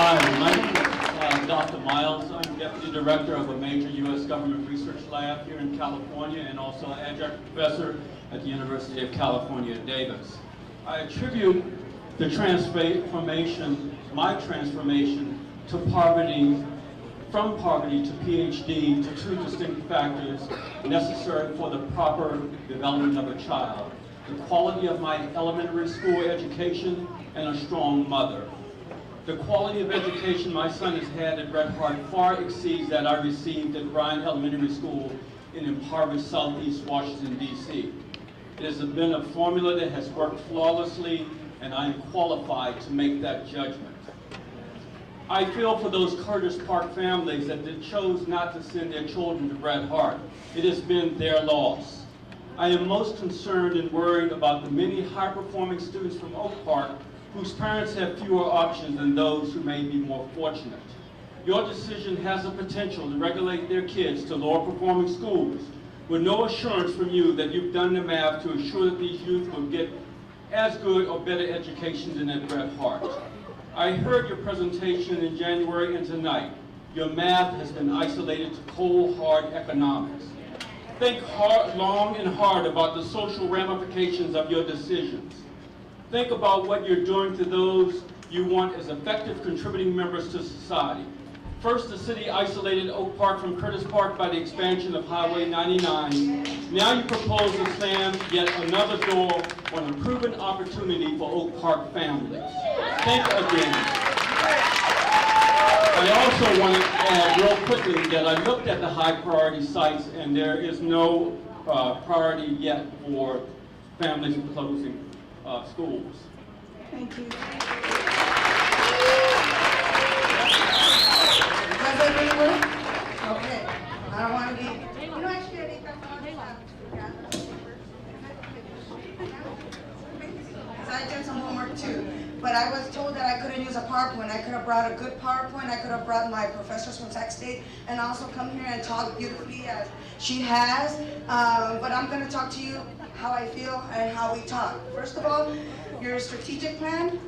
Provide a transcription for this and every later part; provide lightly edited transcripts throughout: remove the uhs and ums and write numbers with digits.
Hi, my name is Dr. Miles. I'm Deputy Director of a major U.S. government research lab here in California and also an adjunct professor at the University of California at Davis. I attribute the my transformation to poverty, from poverty to PhD, to two distinct factors necessary for the proper development of a child: the quality of my elementary school education and a strong mother. The quality of education my son has had at Bret Harte far exceeds that I received at Bryan Elementary School in impoverished Southeast Washington, D.C. It has been a formula that has worked flawlessly, and I am qualified to make that judgment. I feel for those Curtis Park families that chose not to send their children to Bret Harte. It has been their loss. I am most concerned and worried about the many high-performing students from Oak Park whose parents have fewer options than those who may be more fortunate. Your decision has the potential to regulate their kids to lower-performing schools with no assurance from you that you've done the math to assure that these youth will get as good or better education than at Bret Harte. I heard your presentation in January and tonight. Your math has been isolated to cold, hard economics. Think long and hard about the social ramifications of your decisions. Think about what you're doing to those you want as effective contributing members to society. First, the city isolated Oak Park from Curtis Park by the expansion of Highway 99. Now you propose to slam yet another door on a proven opportunity for Oak Park families. Think again. I also want to add real quickly that I looked at the high priority sites and there is no priority yet for families closing schools. Thank you. Does it really work? Okay. I don't want to be. Actually, I think that's all I did some homework too. But I was told that I couldn't use a PowerPoint. I could have brought a good PowerPoint. I could have brought my professors from Tech State and also come here and talk beautifully as she has. But I'm going to talk to you how I feel and how we talk. First of all, your strategic plan.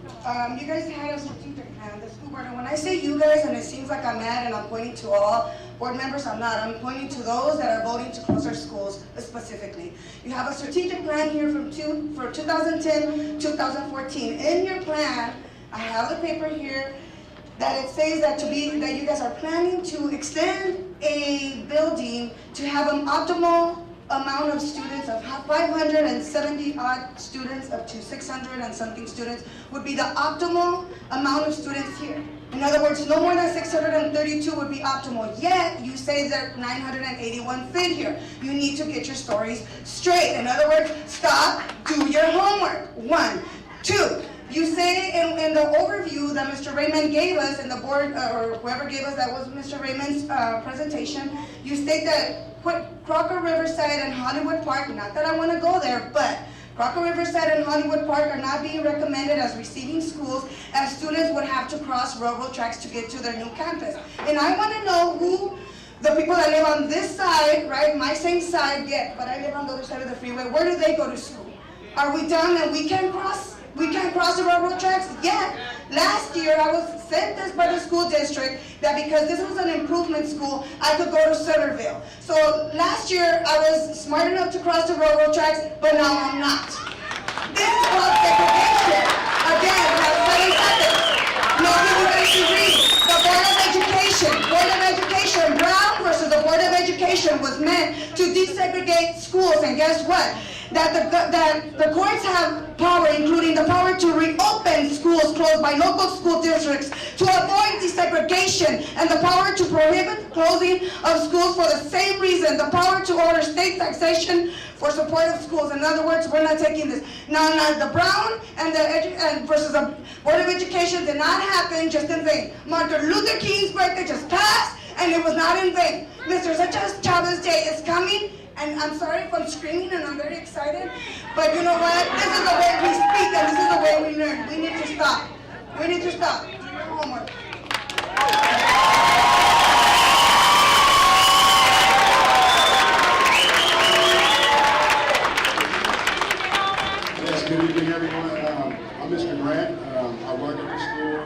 You guys had a strategic plan, the school board. And when I say you guys, and it seems like I'm mad and I'm pointing to all board members, I'm not. I'm pointing to those that are voting to close our schools specifically. You have a strategic plan here for 2010-2014. In your plan, I have the paper here that it says that you guys are planning to extend a building to have an optimal amount of students of 570 odd students up to 600 and something students would be the optimal amount of students here. In other words, no more than 632 would be optimal. Yet, you say that 981 fit here. You need to get your stories straight. In other words, stop, do your homework. 1, 2. You say in the overview that Mr. Raymond gave us, and the board, or whoever gave us, that was Mr. Raymond's presentation, you state that Crocker Riverside and Hollywood Park, not that I want to go there, but Crocker Riverside and Hollywood Park are not being recommended as receiving schools, as students would have to cross railroad tracks to get to their new campus. And I want to know who, the people that live on this side, right, my same side, yeah, but I live on the other side of the freeway, where do they go to school? Are we done and we can't cross? We can't cross the railroad tracks? Yeah. Last year, I was sent this by the school district that because this was an improvement school, I could go to Sutterville. So last year, I was smart enough to cross the railroad tracks, but now I'm not. This is called segregation. Again, we have 30 seconds. Maybe you guys should read the Board of Education. Board of Education, Brown versus the Board of Education was meant to desegregate schools, and guess what? That the courts have power, including the power to reopen schools closed by local school districts to avoid desegregation, and the power to prohibit closing of schools for the same reason, the power to order state taxation for support of schools. In other words, we're not taking this. Now, the Brown and versus the Board of Education did not happen just in vain. Martin Luther King's birthday just passed, and it was not in vain. Mr. Chavez Day is coming. And I'm sorry if I'm screaming and I'm very excited, but you know what? This is the way we speak and this is the way we learn. We need to stop. We need to stop. Do your homework. Yes, good evening everyone. I'm Mr. Grant. I work at the school.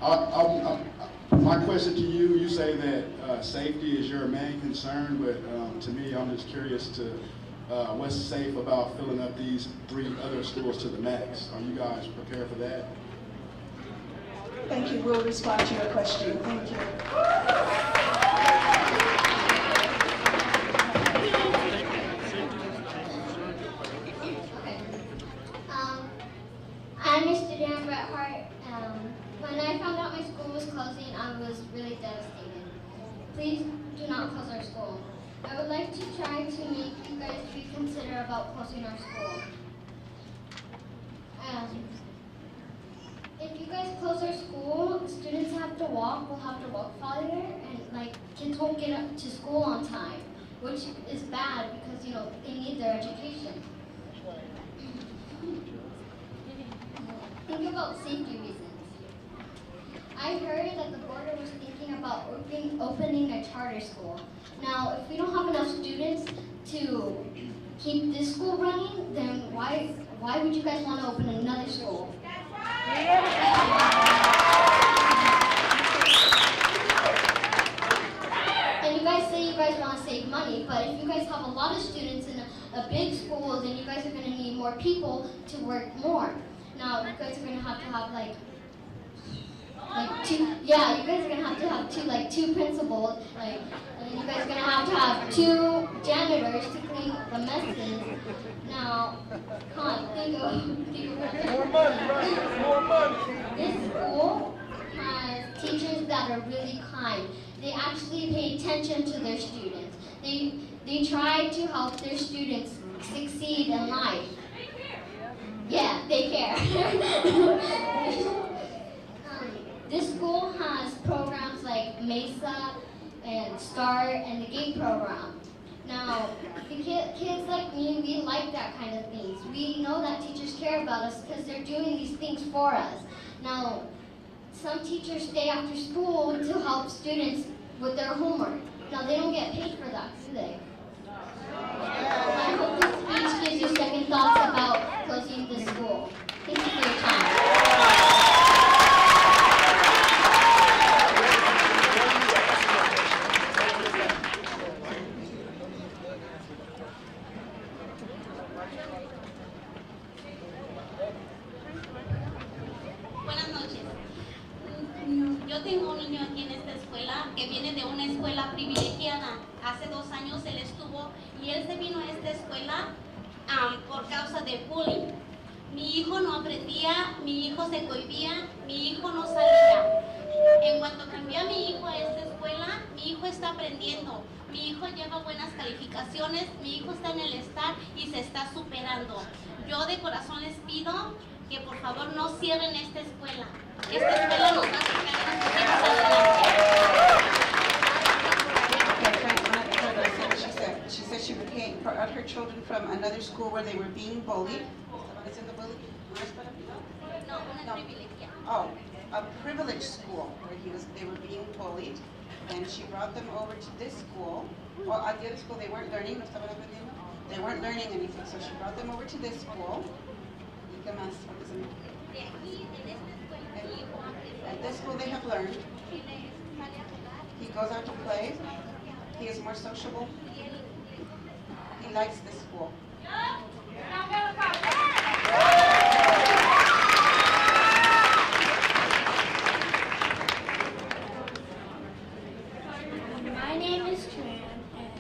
My question to you, you say that safety is your main concern, but to me, I'm just curious to what's safe about filling up these 3 other schools to the max? Are you guys prepared for that? Thank you. We'll respond to your question. Thank you. I'm a student at Bret Harte. When I found out my school was closing, I was really devastated. Please do not close our school. I would like to try to make you guys reconsider about closing our school. If you guys close our school, students have to walk, will have to walk farther, and kids won't get up to school on time, which is bad because they need their education. Think about safety reasons. I heard that the board was thinking about opening a charter school. Now, if we don't have enough students to keep this school running, then why would you guys want to open another school? And you guys say you guys want to save money, but if you guys have a lot of students in a big school, then you guys are going to need more people to work more. Now, you guys are going to have you guys are going to have two principals, and then you guys are going to have 2 janitors to clean the messes. Now, come on, think about that. More money, right? More money. This school has teachers that are really kind. They actually pay attention to their students. They try to help their students succeed in life. Yeah, they care. This school has programs like MESA and START and the GATE program. Now, the kids like me, we like that kind of things. We know that teachers care about us because they're doing these things for us. Now, some teachers stay after school to help students with their homework. Now, they don't get paid for that, do they? I hope this speech gives you second thoughts about closing the school. Thank you for your time. Buenas noches. Yo tengo un niño aquí en esta escuela que viene de una escuela privilegiada. Hace 2 años él estuvo y él se vino a esta escuela por causa de bullying. Mi hijo no aprendía, mi hijo se cohibía, mi hijo no salía. En cuanto cambié a mi hijo a esta escuela, mi hijo está aprendiendo. Mi hijo lleva buenas calificaciones, mi hijo está en el STAR y se está superando. Yo de corazón les pido que por favor no cierren esta escuela. Esta escuela nos va a sacar a nuestros hijos adelante. She said she brought her children from another school where they were being bullied. Is it the bully? No, una privilegiada. Oh, a privileged school where they were being bullied, and she brought them over to this school. Well, at the other school they weren't learning. They weren't learning anything, so she brought them over to this school. ¿Y qué más? De aquí, en esta escuela, mi hijo At this school they have learned. sale a jugar. He goes out to play. He is more sociable. He likes this school. My name is Tran, and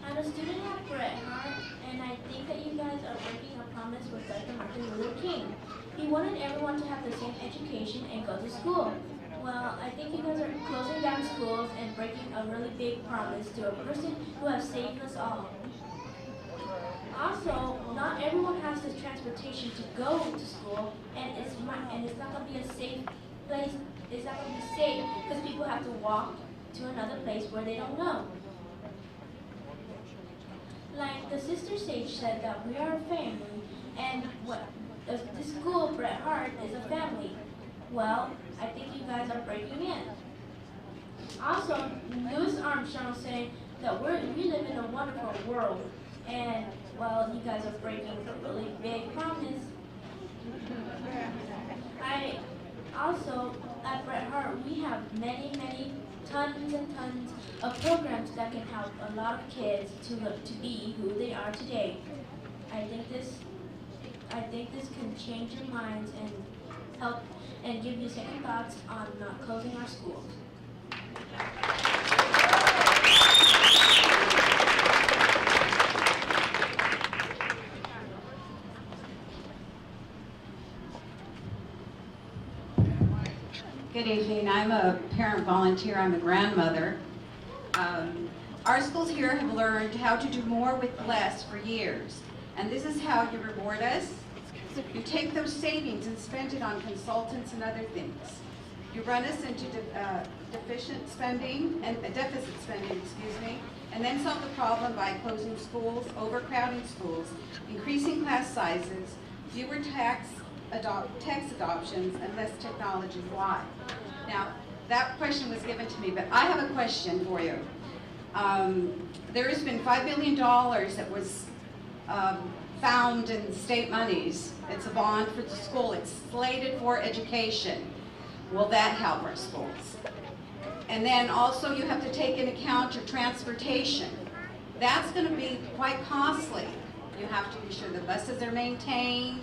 I'm a student at Bret Harte, and I think that you guys are breaking a promise with Dr. Martin Luther King. He wanted everyone to have the same education and go to school. Well, I think you guys are closing down schools and breaking a really big promise to a person who has saved us all. Also, not everyone has the transportation to go to school, and it's not going to be a safe place. It's not going to be safe because people have to walk to another place where they don't know. Like the Sister Sage said that we are a family, and the school, Bret Harte, is a family. Well, I think you guys are breaking in. Also, Louis Armstrong said that we live in a wonderful world, and well, you guys are breaking a really big promise. I also, at Bret Harte, we have many tons and tons of programs that can help a lot of kids to be who they are today. I think this can change your minds and help and give you second thoughts on not closing our schools. Good evening. I'm a parent volunteer. I'm a grandmother. Our schools here have learned how to do more with less for years. And this is how you reward us. You take those savings and spend it on consultants and other things. You run us into deficit spending, and then solve the problem by closing schools, overcrowding schools, increasing class sizes, fewer tax adoptions, and less technology. Why? Now, that question was given to me, but I have a question for you. There has been $5 billion that was found in state monies. It's a bond for the school. It's slated for education. Will that help our schools? And then also you have to take into account your transportation. That's going to be quite costly. You have to be sure the buses are maintained,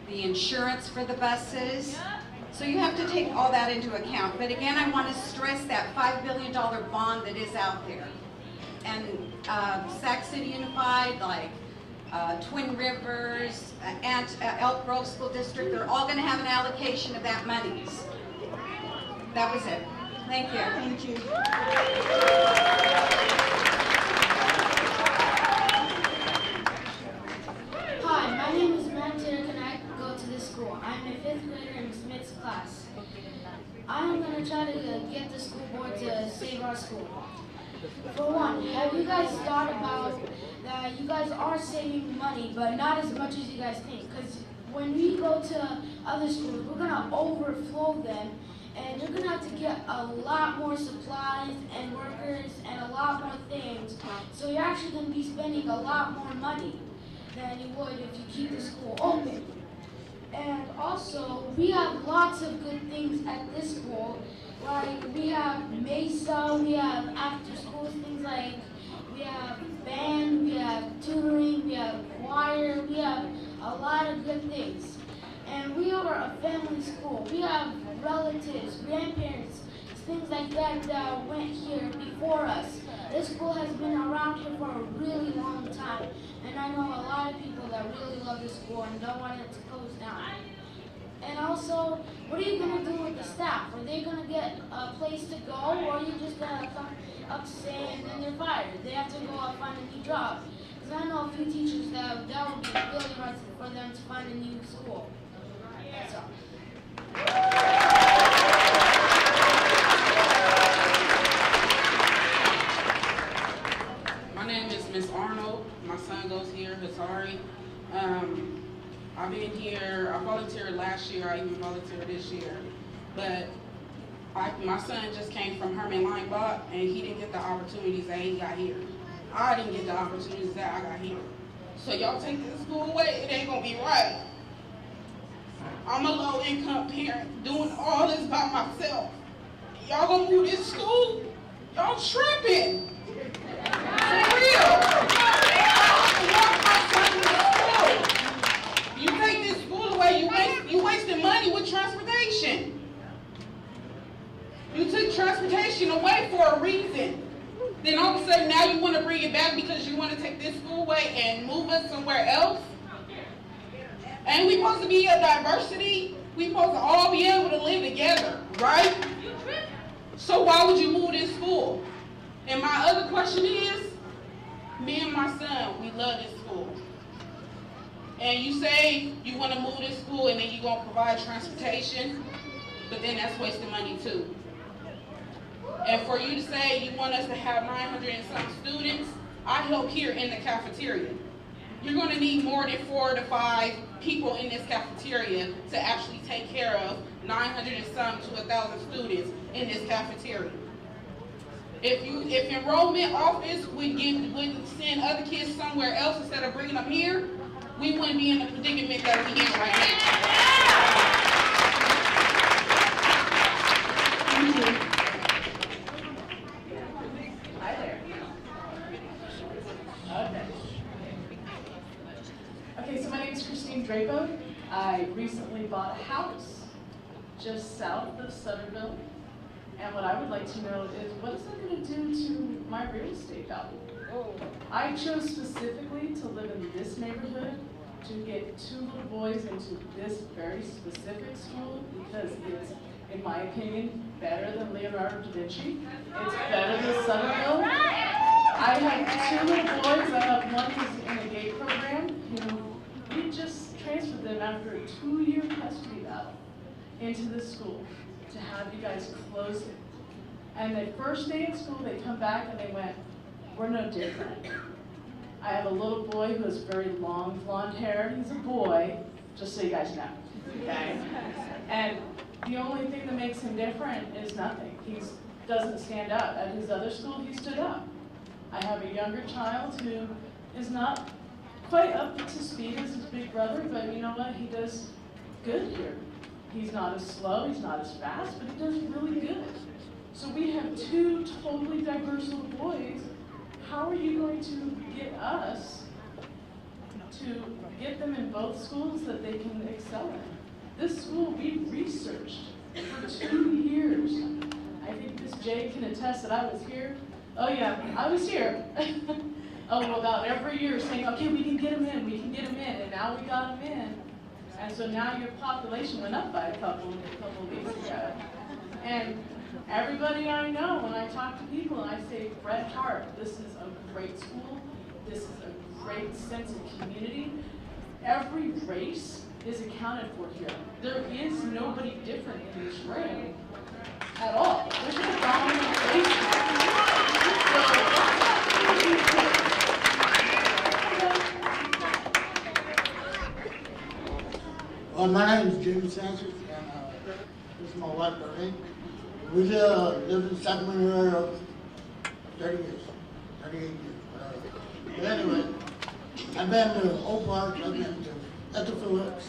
the insurance for the buses. So you have to take all that into account. But again, I want to stress that $5 billion bond that is out there. And Sac City Unified, like Twin Rivers, and Elk Grove School District, they're all going to have an allocation of that monies. That was it. Thank you. Thank you. Hi, my name is Matt Tick and I go to this school. I'm a 5th grader in Smith's class. I'm going to try to get the school board to save our school. For one, have you guys thought about that you guys are saving money, but not as much as you guys think? Because when we go to other schools, we're going to overflow them, and you're going to have to get a lot more supplies and workers and a lot more things. So you're actually going to be spending a lot more money than you would if you keep the school open. And also, we have lots of good things at this school. Like, we have Mesa, we have after school things like, we have band, we have tutoring, we have choir, we have a lot of good things. And we are a family school. We have relatives, grandparents, things like that that went here before us. This school has been around here for a really long time. And I know a lot of people that really love this school and don't want it to close down. And also, what are you going to do with the staff? Are they going to get a place to go, or are you just going to come up to say and then they're fired? They have to go out and find a new job. Because I know a few teachers that would be really hard for them to find a new school. That's all. My name is Miss Arnold. My son goes here, Hasari. I've been here, I volunteered last year, I even volunteered this year. But my son just came from Herman Linebach, and he didn't get the opportunities that he got here. I didn't get the opportunities that I got here. So y'all take this school away, it ain't gonna be right. I'm a low-income parent doing all this by myself. Y'all gonna move this school? Y'all tripping. For real. You take this school away, you wasting money with transportation. You took transportation away for a reason. Then all of a sudden now you want to bring it back because you want to take this school away and move us somewhere else? And we supposed to be a diversity. We supposed to all be able to live together, right? So why would you move this school? And my other question is, me and my son, we love this school. And you say you want to move this school and then you're going to provide transportation, but then that's wasting money too. And for you to say you want us to have 900 and some students, I help here in the cafeteria. You're going to need more than 4 to 5 people in this cafeteria to actually take care of 900 and some to 1,000 students in this cafeteria. If enrollment office would send other kids somewhere else instead of bringing them here, we wouldn't be in the predicament that we in right now. Thank you. Hi there. Okay, so my name is Christine Drapo. I recently bought a house just south of Sutterville. And what I would like to know is, what is that going to do to my real estate value? I chose specifically to live in this neighborhood to get 2 little boys into this very specific school because it's, in my opinion, better than Leonardo da Vinci. It's better than Sutterville. I have 2 little boys. I have one who's in a gay program. We just transferred them after a 2-year custody battle into this school to have you guys close it. And the first day in school, they come back and they went, we're no different. I have a little boy who has very long blonde hair. He's a boy, just so you guys know, okay? And the only thing that makes him different is nothing. He doesn't stand up. At his other school, he stood up. I have a younger child who is not quite up to speed as his big brother, but you know what? He does good here. He's not as slow, he's not as fast, but he does really good. So we have 2 totally diverse little boys. How are you going to get us to get them in both schools that they can excel in? This school, we researched for 2 years. I think Miss Jay can attest that I was here. Oh yeah, I was here. Oh, about every year saying, okay, we can get them in, we can get them in, and now we got them in. And so now your population went up by a couple of weeks ago. And everybody I know, when I talk to people, and I say, Bret Harte, this is a great school, this is a great sense of community. Every race is accounted for here. There is nobody different in this room at all. There's no dominant race. Well, my name is Jimmy Sanchez, and this is my wife, Darlene. We lived in Sacramento area 30 years, 38 years. But anyway, I've been to Oak Park, I've been to Ethel Phillips,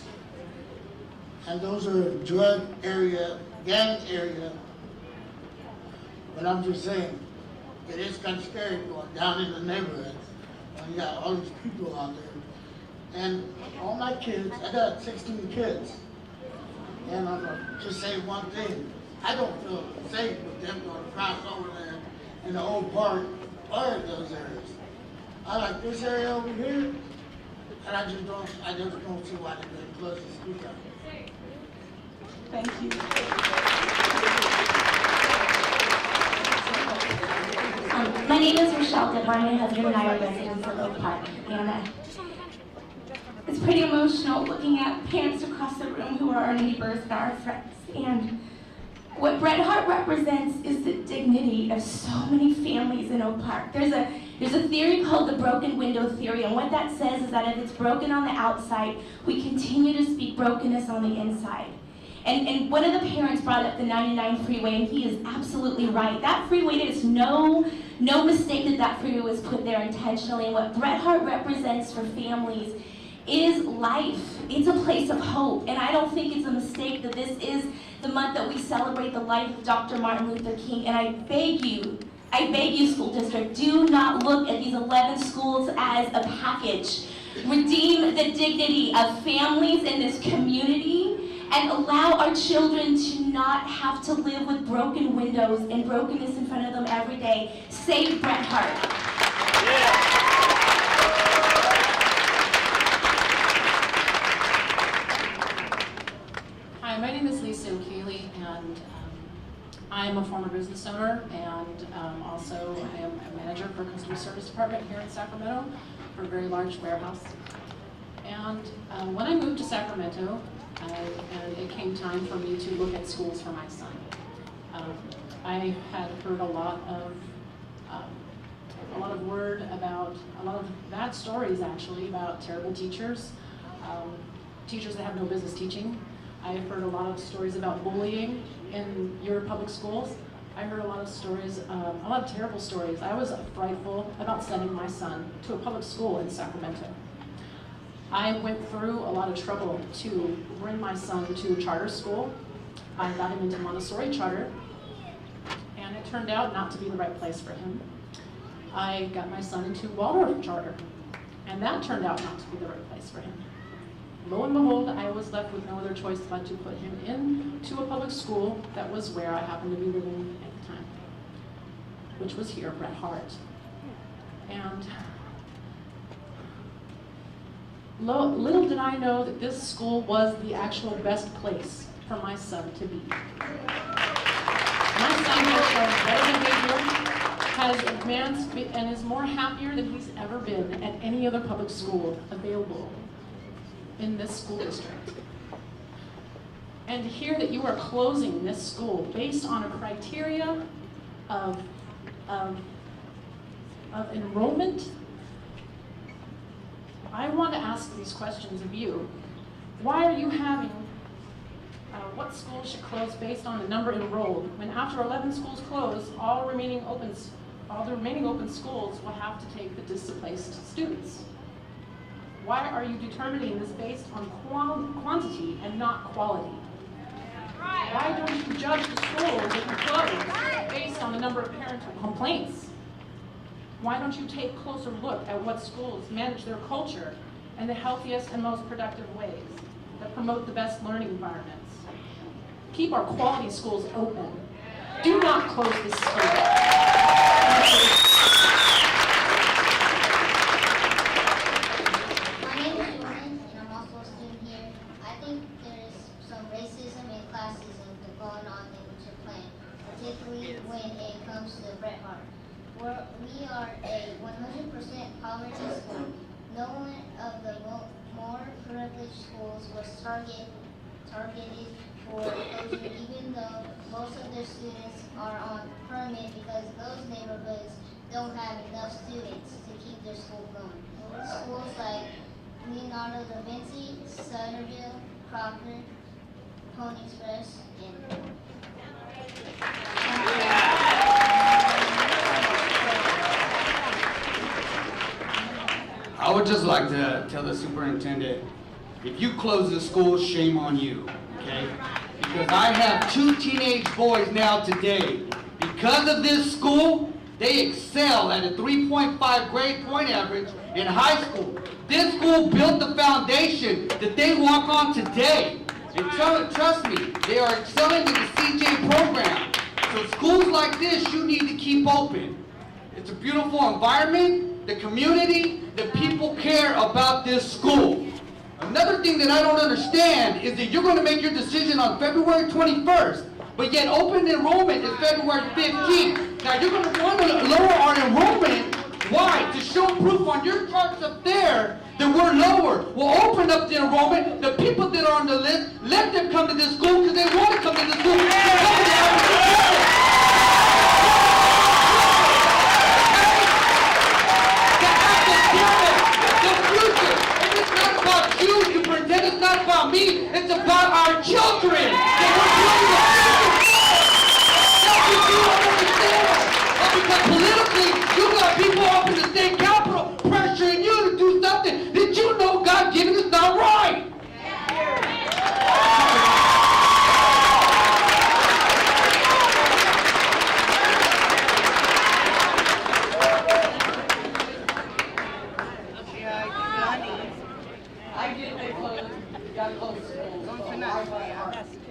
and those are drug area, gang area. But I'm just saying, it is kind of scary going down in the neighborhood when you got all these people out there. And all my kids, I got 16 kids, and I'm gonna just say one thing. I don't feel safe with them going to cross over there in the Old Park or in those areas. I like this area over here, and I just don't see why they're getting close to speak out. Thank you. My name is Rochelle Goodwine. My husband and I are residents of Oak Park, and it's pretty emotional looking at parents across the room who are our neighbors and our friends. And what Bret Harte represents is the dignity of so many families in Oak Park. There's a theory called the broken window theory, and what that says is that if it's broken on the outside, we continue to speak brokenness on the inside. And one of the parents brought up the 99 freeway, and he is absolutely right. That freeway, there's no mistake that freeway was put there intentionally. And what Bret Harte represents for families is life. It's a place of hope. And I don't think it's a mistake that this is the month that we celebrate the life of Dr. Martin Luther King. And I beg you, school district, do not look at these 11 schools as a package. Redeem the dignity of families in this community and allow our children to not have to live with broken windows and brokenness in front of them every day. Save Bret Harte. Yeah. Hi, my name is Lisa O'Keely, and I'm a former business owner, and also I am a manager for customer service department here in Sacramento for a very large warehouse. And when I moved to Sacramento, and it came time for me to look at schools for my son. I had heard a lot of word about, a lot of bad stories actually about terrible teachers, teachers that have no business teaching. I have heard a lot of stories about bullying in your public schools, I heard a lot of stories, a lot of terrible stories. I was frightful about sending my son to a public school in Sacramento. I went through a lot of trouble to bring my son to a charter school. I got him into Montessori charter, and it turned out not to be the right place for him. I got my son into Waldorf charter, and that turned out not to be the right place for him. Lo and behold, I was left with no other choice but to put him into a public school that was where I happened to be living at the time, which was here, Bret Harte. And little did I know that this school was the actual best place for my son to be. My son has shown better behavior, has advanced, and is more happier than he's ever been at any other public school available in this school district. And to hear that you are closing this school based on a criteria of enrollment, I want to ask these questions of you. Why are you having what schools should close based on the number enrolled, when after 11 schools close, all the remaining open schools will have to take the displaced students? Why are you determining this based on quantity and not quality? Why don't you judge the schools that you close based on the number of parental complaints? Why don't you take a closer look at what schools manage their culture in the healthiest and most productive ways that promote the best learning environments? Keep our quality schools open. Do not close this school. My name is Jordan, and I'm also a student here. I think there's some racism and classism going on in Japan, particularly when it comes to Bret Harte. We are a 100% poverty school. No one of the more privileged schools was targeted for closure, even though most of their students are on permit because those neighborhoods don't have enough students to keep their school going. Schools like Leonardo da Vinci, Sutterville, Crocker, Pony Express, and I would just like to tell the superintendent, if you close the school, shame on you, okay? Because I have 2 teenage boys now today. Because of this school, they excel at a 3.5 grade point average in high school. This school built the foundation that they walk on today. And trust me, they are excelling in the CJ program. So schools like this, you need to keep open. It's a beautiful environment, the community, the people care about this school. Another thing that I don't understand is that you're going to make your decision on February 21st, but yet open enrollment is February 15th. Now you're going to want to lower our enrollment. Why? To show proof on your charts up there that we're lower. We'll open up the enrollment. The people that are on the list, let them come to this school because they want to come to the school. You pretend it's not about me, it's about our children. That's what you don't understand. Because politically, you got people up in the state capitol pressuring you to do something that you know God-given is not right.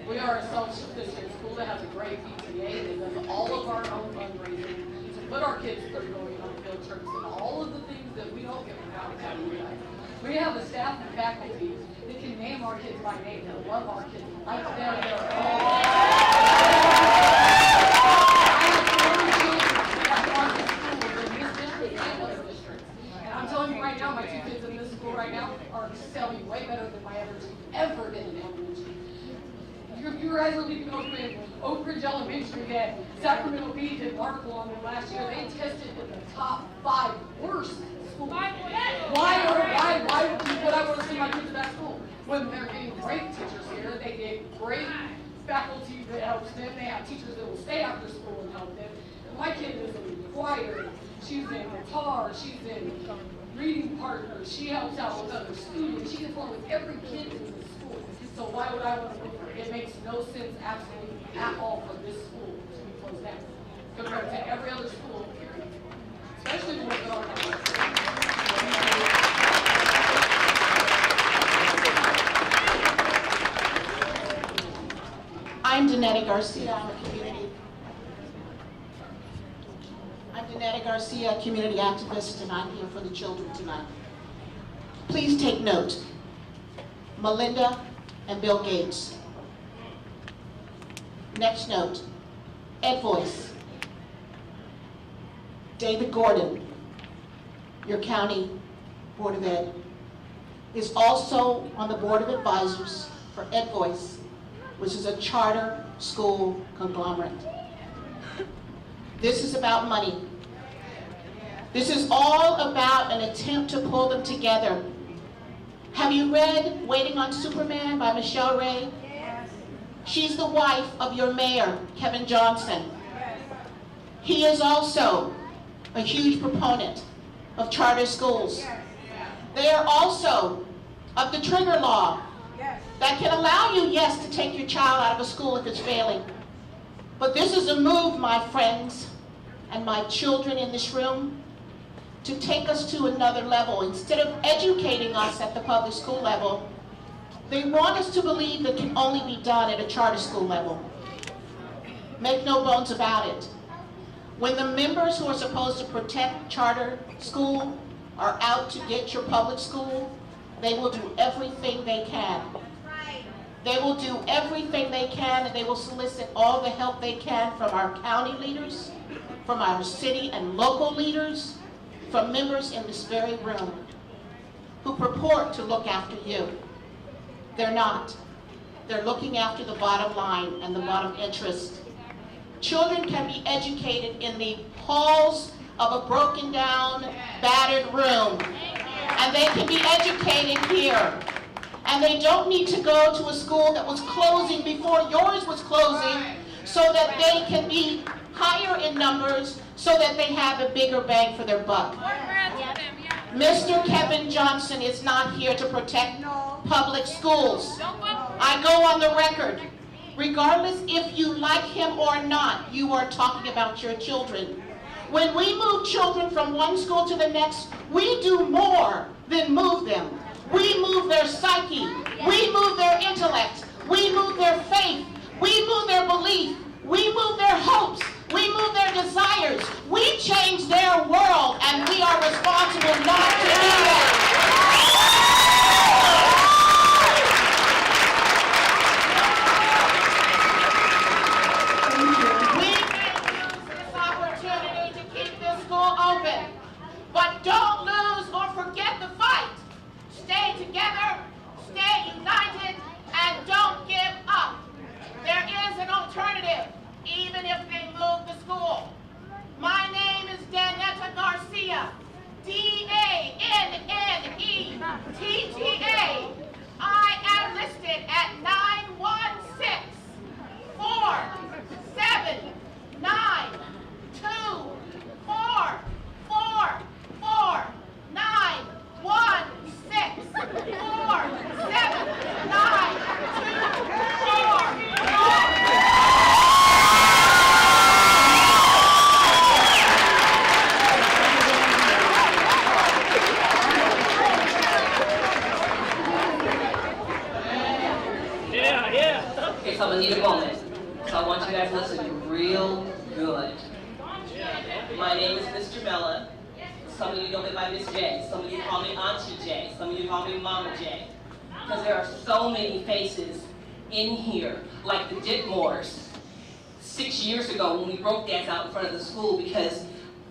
We are a self-sufficient school that has a great PTA that does all of our own fundraising to put our kids through going on field trips and all of the things that we don't get from out of town. We have the staff and faculty that can name our kids by name, that love our kids, like them. I'm telling you right now, my 2 kids in this school right now are excelling way better than my average ever been in elementary. You guys will be open Oak Ridge Elementary that Sacramento Bee did an article on them last year. They tested in the top 5 worst schools. Why would I want to send my kids to that school? When they're getting great teachers here, they get great faculty that helps them. They have teachers that will stay after school and help them. My kid is in choir, she's in guitar, she's in reading partners, she helps out with other students, she gets along with every kid in the school. So why would I want to move her? It makes no sense absolutely at all for this school to be closed down compared to every other school, period. Especially the ones that aren't. I'm Danetta Garcia. I'm Danetta Garcia, community activist, and I'm here for the children tonight. Please take note. Melinda and Bill Gates. Next note. Ed Voice. David Gordon, your county Board of Ed, is also on the Board of Advisors for Ed Voice, which is a charter school conglomerate. This is about money. This is all about an attempt to pull them together. Have you read Waiting on Superman by Michelle Ray? Yes. She's the wife of your mayor, Kevin Johnson. Yes. He is also a huge proponent of charter schools. Yes. They are also of the trigger law. Yes. That can allow you, yes, to take your child out of a school if it's failing. But this is a move, my friends, and my children in this room, to take us to another level. Instead of educating us at the public school level, they want us to believe that can only be done at a charter school level. Make no bones about it. When the members who are supposed to protect charter school are out to get your public school, they will do everything they can. They will do everything they can, and they will solicit all the help they can from our county leaders, from our city and local leaders, from members in this very room who purport to look after you. They're not. They're looking after the bottom line and the bottom interest. Children can be educated in the halls of a broken down, battered room, and they can be educated here. And they don't need to go to a school that was closing before yours was closing, so that they can be higher in numbers, so that they have a bigger bang for their buck. Mr. Kevin Johnson is not here to protect public schools. I go on the record. Regardless if you like him or not, you are talking about your children. When we move children from one school to the next, we do more than move them. We move their psyche. We move their intellect. We move their faith. We move their belief. We move their hopes. We move their desires. We change their world, and we are responsible not to do that. We may lose this opportunity to keep this school open, but don't lose or forget the fight. Stay together, stay united, and don't give up. There is an alternative, even if they move the school. My name is Danetta Garcia, D-A-N-N-E-T-T-A. I am listed at 917-449-116. Okay, so I'm gonna need a moment. So I want you guys to listen real good. My name is Miss Jamela. Some of you know me by Miss J. Some of you call me Auntie J. Some of you call me Mama J. Because there are so many faces in here, like the Ditmores. 6 years ago when we broke dance out in front of the school because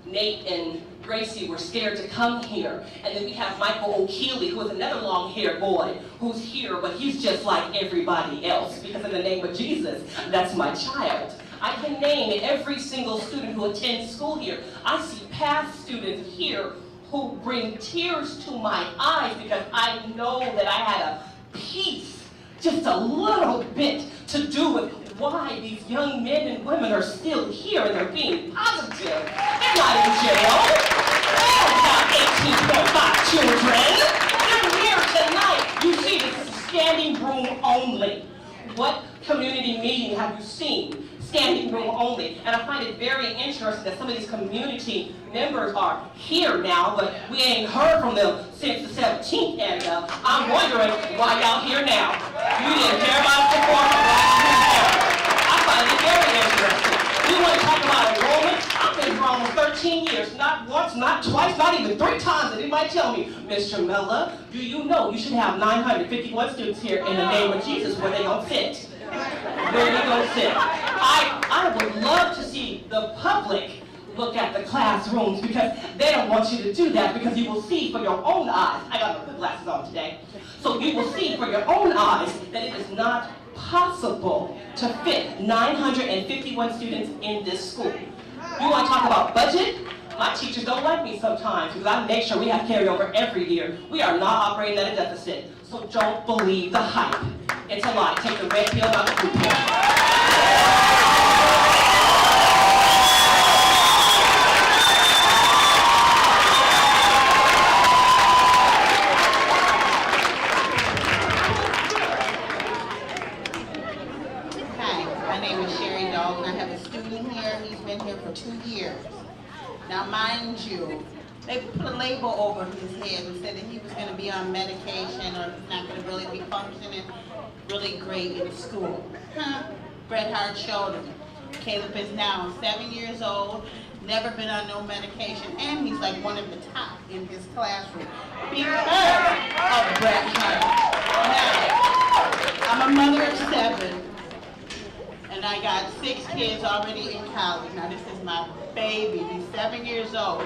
Nate and Gracie were scared to come here. And then we have Michael O'Keeley, who is another long-haired boy, who's here, but he's just like everybody else, because in the name of Jesus, that's my child. I can name every single student who attends school here. I see past students here who bring tears to my eyes because I know that I had a piece, just a little bit, to do with why these young men and women are still here and they're being positive. They're not in jail. They don't have 18.5 children. They're here tonight. You see, this is standing room only. What community meeting have you seen? Standing room only. And I find it very interesting that some of these community members are here now, but we ain't heard from them since the 17th. And I'm wondering why y'all here now. You didn't care about it before. I find it very interesting. You want to talk about enrollment? I've been here almost 13 years. Not once, not twice, not even 3 times. And anybody tell me, Mr. Mella, do you know you should have 951 students here in the name of Jesus where they don't sit? Where they don't sit? I would love to see the public look at the classrooms because they don't want you to do that because you will see for your own eyes. I got my glasses on today. So you will see for your own eyes that it is not possible to fit 951 students in this school. You want to talk about budget? My teachers don't like me sometimes because I make sure we have carryover every year. We are not operating at a deficit. So don't believe the hype. It's a lie. Take the red pill, not the blue pill. For 2 years. Now mind you, they put a label over his head and said that he was going to be on medication or he's not going to really be functioning really great in school. Bret Harte showed him. Caleb is now 7 years old, never been on no medication, and he's like one of the top in his classroom because of Bret Harte. Now, I'm a mother of 7. And I got 6 kids already in college. Now this is my baby. He's 7 years old.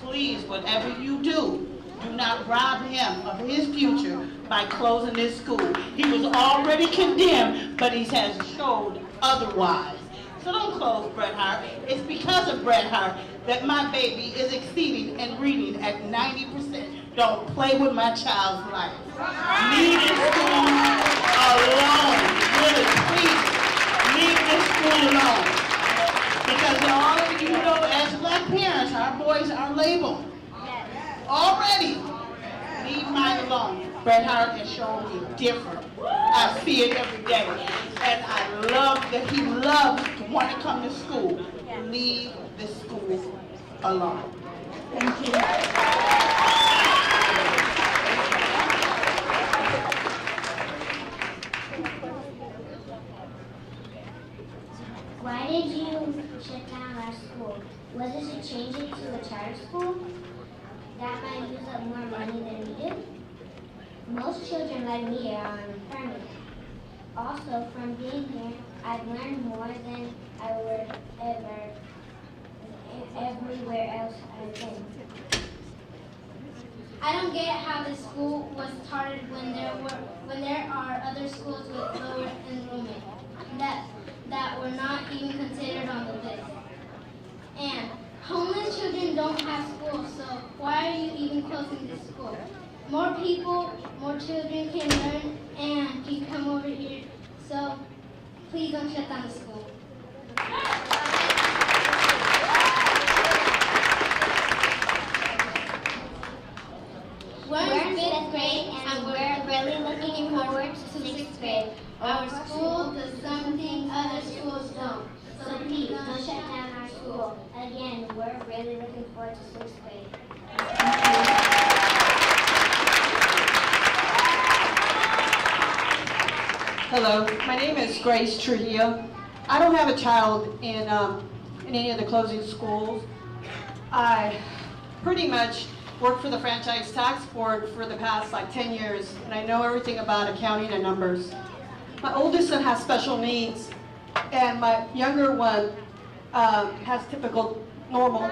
Please, whatever you do, do not rob him of his future by closing this school. He was already condemned, but he has showed otherwise. So don't close Bret Harte. It's because of Bret Harte that my baby is exceeding and reading at 90%. Don't play with my child's life. Leave this school alone. Really, please. Leave this school alone. Because all of you know, as black parents, our boys are labeled. Already. Leave mine alone. Bret Harte has shown me different. I see it every day. And I love that he loves to want to come to school. Leave the school alone. Thank you. Why did you shut down our school? Was it to change it to a charter school? That might use up more money than we do. Most children like me are on permanent. Also, from being here, I've learned more than I would ever everywhere else I've been. I don't get how the school was started when there are other schools with lower enrollment that were not even considered on the list. And homeless children don't have schools, so why are you even closing this school? More people, more children can learn and can come over here, so please don't shut down the school. We're in 5th grade and we're really looking forward to 6th grade. Our school does something other schools don't. So please don't shut down our school. Again, we're really looking forward to 6th grade. Hello, my name is Grace Trujillo. I don't have a child in any of the closing schools. I pretty much worked for the Franchise Tax Board for the past 10 years, and I know everything about accounting and numbers. My oldest son has special needs, and my younger one has typical normal.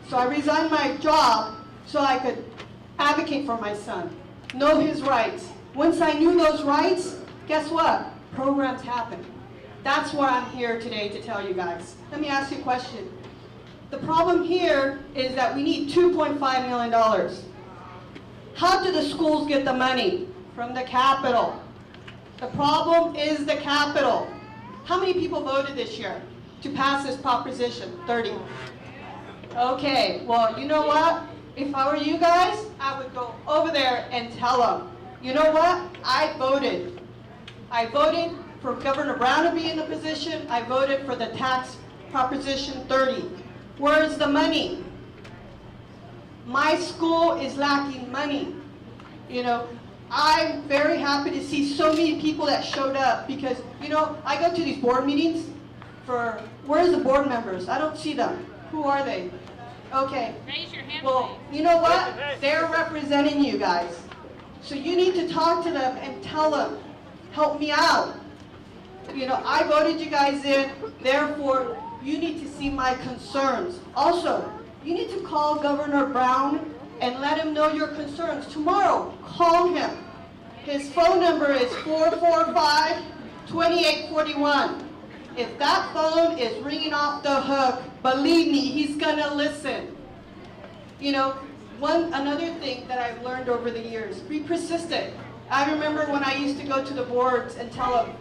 So I resigned my job so I could advocate for my son, know his rights. Once I knew those rights, guess what? Programs happen. That's what I'm here today to tell you guys. Let me ask you a question. The problem here is that we need $2.5 million. How do the schools get the money? From the capital. The problem is the capital. How many people voted this year to pass this proposition? 30. Okay, well, you know what? If I were you guys, I would go over there and tell them, you know what? I voted. I voted for Governor Brown to be in the position. I voted for the tax proposition 30. Where's the money? My school is lacking money. You know, I'm very happy to see so many people that showed up because, you know, I go to these board meetings for, where's the board members? I don't see them. Who are they? Okay. Raise your hand. Well, you know what? They're representing you guys. So you need to talk to them and tell them, help me out. You know, I voted you guys in, therefore, you need to see my concerns. Also, you need to call Governor Brown and let him know your concerns. Tomorrow, call him. His phone number is 445-2841. If that phone is ringing off the hook, believe me, he's gonna listen. You know, another thing that I've learned over the years, be persistent. I remember when I used to go to the boards and tell them,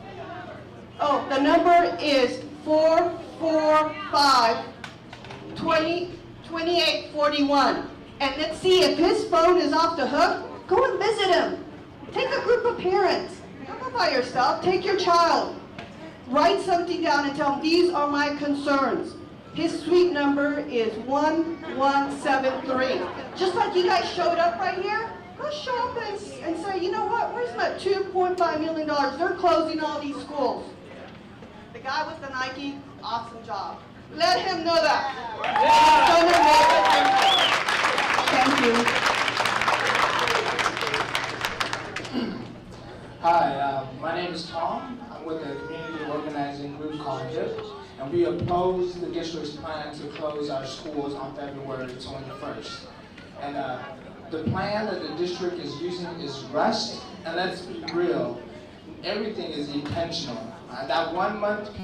oh, the number is 445-2841. And let's see, if his phone is off the hook, go and visit him. Take a group of parents. Don't go by yourself. Take your child. Write something down and tell him, these are my concerns. His suite number is 1173. Just like you guys showed up right here, go show up and say, you know what, where's my $2.5 million? They're closing all these schools. The guy with the Nike, awesome job. Let him know that. Thank you. Hi, my name is Tom. I'm with a community organizing group called HIP, and we oppose the district's plan to close our schools on February 21st. And the plan that the district is using is rushed, and let's be real, everything is intentional. That 1 month